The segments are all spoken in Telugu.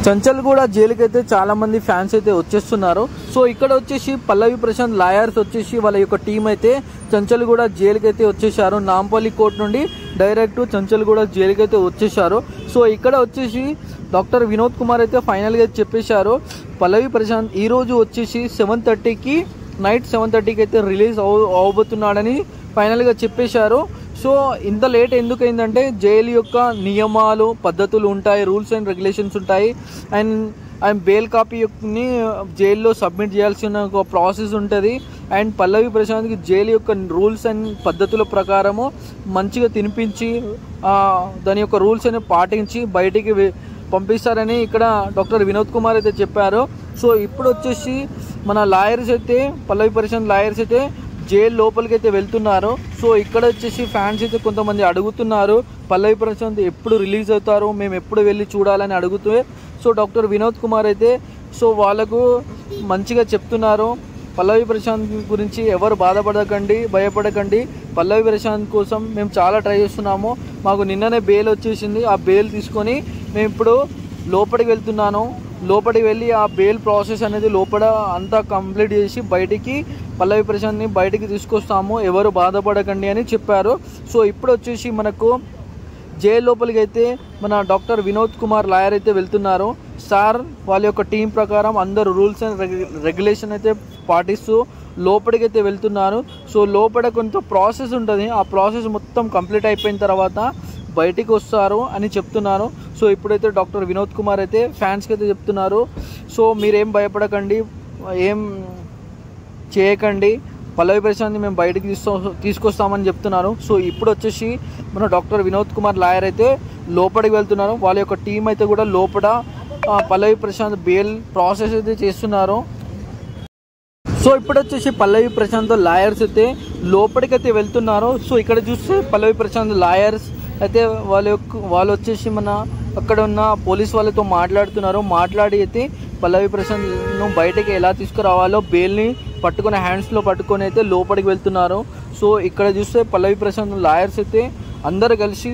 చంచల్గూడ జైలుకి అయితే చాలా మంది ఫ్యాన్స్ అయితే వచ్చేస్తున్నారు. సో ఇక్కడ వచ్చేసి పల్లవి ప్రశాంత్ లాయర్స్ వచ్చేసి వాళ్ళ యొక్క టీం అయితే చంచల్గూడ జైలుకి అయితే వచ్చేసారు. నాంపల్లి కోర్టు నుండి డైరెక్ట్ చంచల్గూడ జైలుకి అయితే వచ్చేసారు. సో ఇక్కడ వచ్చేసి డాక్టర్ వినోద్ కుమార్ అయితే ఫైనల్గా చెప్పేశారు, పల్లవి ప్రశాంత్ ఈరోజు వచ్చేసి 7:30కి నైట్ 7:30కి అయితే రిలీజ్ అవబోతున్నాడని ఫైనల్గా చెప్పేశారు. సో ఇంత లేట్ ఎందుకైందంటే జైలు యొక్క నియమాలు పద్ధతులు ఉంటాయి, రూల్స్ అండ్ రెగ్యులేషన్స్ ఉంటాయి. అండ్ బెయిల్ కాపీని జైల్లో సబ్మిట్ చేయాల్సిన ఒక ప్రాసెస్ ఉంటుంది. అండ్ పల్లవి ప్రశాంత్కి జైలు యొక్క రూల్స్ అండ్ పద్ధతుల ప్రకారము మంచిగా తినిపించి దాని యొక్క రూల్స్ అనేవి పాటించి బయటికి పంపిస్తారని ఇక్కడ డాక్టర్ వినోద్ కుమార్ అయితే చెప్పారు. సో ఇప్పుడు వచ్చేసి మన లాయర్స్ అయితే పల్లవి ప్రశాంత్ లాయర్స్ అయితే జైలు లోపలికి అయితే వెళ్తున్నారు. సో ఇక్కడ వచ్చేసి ఫ్యాన్స్ అయితే కొంతమంది అడుగుతున్నారు, పల్లవి ప్రశాంత్ ఎప్పుడు రిలీజ్ అవుతారు, మేము ఎప్పుడు వెళ్ళి చూడాలని అడుగుతూ. సో డాక్టర్ వినోద్ కుమార్ అయితే సో వాళ్ళకు మంచిగా చెప్తున్నారు, పల్లవి ప్రశాంత్ గురించి ఎవరు బాధపడకండి, భయపడకండి, పల్లవి ప్రశాంత్ కోసం మేము చాలా ట్రై చేస్తున్నాము, మాకు నిన్ననే బెయిల్ వచ్చేసింది, ఆ బెయిల్ తీసుకొని మేము ఇప్పుడు లోపలికి వెళ్తున్నాను, లోపలికి వెళ్ళి ఆ బెయిల్ ప్రాసెస్ అనేది లోపల అంతా కంప్లీట్ చేసి బయటికి పల్లవి ప్రశాంత్ని బయటికి తీసుకొస్తాము, ఎవరు బాధపడకండి అని చెప్పారు. సో ఇప్పుడు వచ్చేసి మనకు జైలు లోపలికి అయితే మన డాక్టర్ వినోద్ కుమార్ లాయర్ అయితే వెళ్తున్నారు. సార్ వాళ్ళ యొక్క టీం ప్రకారం అందరు రూల్స్ అండ్ రెగ్యులేషన్ అయితే పాటిస్తూ లోపలికి అయితే వెళ్తున్నారు. సో లోపల కొంత ప్రాసెస్ ఉంటుంది, ఆ ప్రాసెస్ మొత్తం కంప్లీట్ అయిపోయిన తర్వాత బయటికి వస్తారు అని చెప్తున్నారు. సో ఇప్పుడైతే డాక్టర్ వినోద్ కుమార్ అయితే ఫ్యాన్స్కి అయితే చెప్తున్నారు, సో మీరేం భయపడకండి, ఏం చేయకండి, పల్లవి ప్రశాంత్ని మేము బయటికి తీసుకొస్తామని చెప్తున్నారు. సో ఇప్పుడు వచ్చేసి మన డాక్టర్ వినోద్ కుమార్ లాయర్ అయితే లోపలికి వెళ్తున్నారు. వాళ్ళ యొక్క టీం అయితే కూడా లోపల పల్లవి ప్రశాంత్ బెయిల్ ప్రాసెస్ అయితే చేస్తున్నారు. సో ఇప్పుడు వచ్చేసి పల్లవి ప్రశాంత్ లాయర్స్ అయితే లోపలికి అయితే వెళ్తున్నారు. సో ఇక్కడ చూస్తే పల్లవి ప్రశాంత్ లాయర్స్ అయితే వాళ్ళు వచ్చేసి మన అక్కడ ఉన్న పోలీస్ వాళ్ళతో మాట్లాడి అయితే పల్లవి ప్రశాంత్ను బయటకి ఎలా తీసుకురావాలో బెయిల్ని పట్టుకుని హ్యాండ్స్లో పట్టుకొని అయితే లోపలికి వెళ్తున్నారు. సో ఇక్కడ చూస్తే పల్లవి ప్రశాంత్ లాయర్స్ అయితే అందరు కలిసి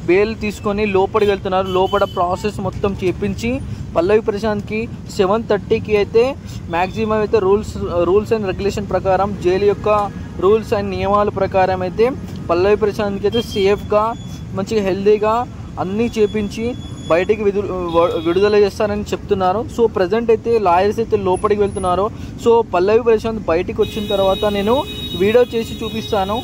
బెయిల్ తీసుకొని లోపలికి వెళ్తున్నారు. లోపల ప్రాసెస్ మొత్తం చేపించి పల్లవి ప్రశాంత్కి 7:30కి అయితే మ్యాక్సిమం అయితే రూల్స్ అండ్ రెగ్యులేషన్ ప్రకారం జైలు యొక్క రూల్స్ అండ్ నియమాల ప్రకారం అయితే పల్లవి ప్రశాంత్కి అయితే సేఫ్గా మంచిగా హెల్దీగా అన్నీ చేపించి బయటికి విడుదల చేస్తారని చెప్తున్నారు. సో ప్రజెంట్ అయితే లాయర్స్ అయితే లోపలికి వెళ్తున్నారు. సో పల్లవి ప్రశాంత్ బయటికి వచ్చిన తర్వాత నేను వీడియో చేసి చూపిస్తాను.